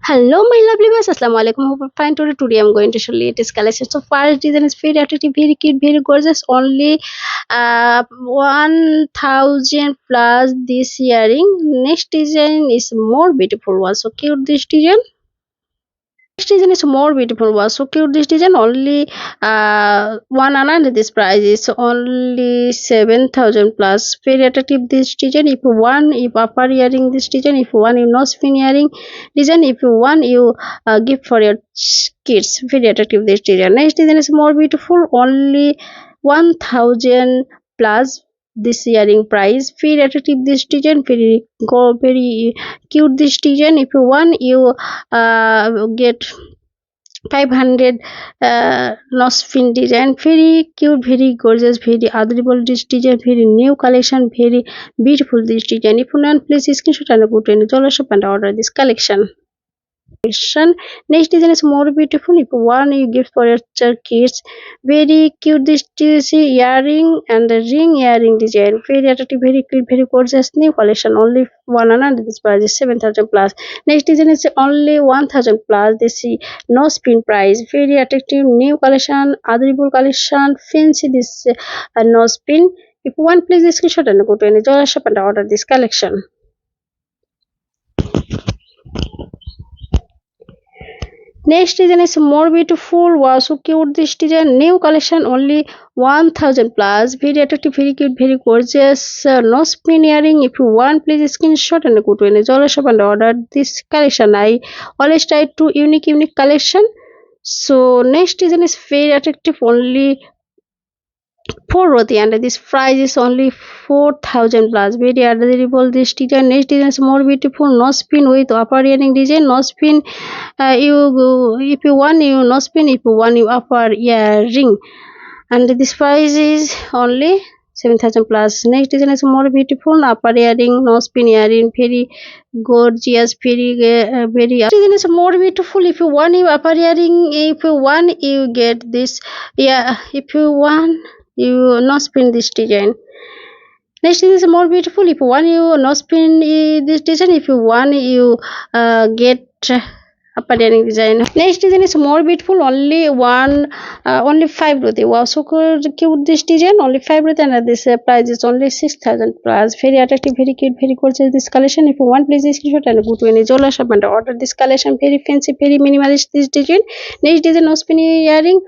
Hello, my lovely ones. Assalamu alaikum. Hope you're fine today. Today I'm going to show you latest collection. So first design is very attractive, very cute, very gorgeous. Only 1000 plus this earring. Next design is more beautiful one. So cute this design. This design is more beautiful one. So cute this design. Only one another this price is only 7000 plus. Very attractive this design. If you want, if upper earring this design. If you want, you nose pin earring design. If you want, you gift for your kids. Very attractive this design. Next design is more beautiful. Only 1000 plus this earring price. Very attractive this design. Very cute this design. If you want, you get 500 Nosfin design. Very cute, very gorgeous, very adorable this design. Very new collection, very beautiful this design. If you want, please screenshot and go to any jeweler shop and order this collection. Next design is more beautiful. If one you gift for your kids, very cute this earring and the ring earring design. Very attractive, very cute, very gorgeous new collection. Only one another this price is 7000 plus. Next design is only 1000 plus. This no spin price. Very attractive new collection, adorable collection, fancy this no spin. If you want, please screenshot and go to any jeweler shop and order this collection. Next design is more beautiful. Wow, so cute this design. New collection only 1000 plus. Very attractive, very cute, very gorgeous. No spin earring. If you want, please screenshot and go to any jeweler shop and order this collection. I always try to unique collection. So next design is very attractive. Only 4 roti and this price is only 4000 plus. Very adorable this design. Next design is more beautiful. No spin with upper earring design. No spin. You if you want, you no spin. If you want, you upper earring. And this price is only 7000 plus. Next design is more beautiful. Upper earring, no spin earring. Very gorgeous. Very. Design is more beautiful. If you want, you upper earring. If you want, you get this. Yeah. If you want, you no spin this design. Next is more beautiful. If you want, you no spin this design. If you want, you get upper earring design. Next design is more beautiful. Only 5 rupee. Wow, so cute this design. Only 5 rupee and this price is only 6000 plus. Very attractive, very cute, very gorgeous this collection. If you want, please screenshot and go to any jeweler shop and order this collection. Very fancy, very minimalist this design. Next design no spin earring.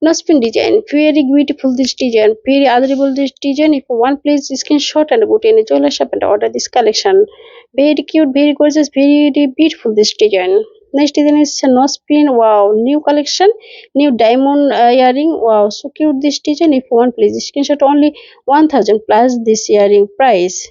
No spin design. Very beautiful this design. Very adorable this design. If you want, please screenshot and go to any jeweler shop and order this collection. Very cute, very gorgeous, very beautiful this design. Next design is no spin. Wow, new collection, new diamond earring. Wow, so cute this design. If you want, please screenshot only 1000 plus this earring price.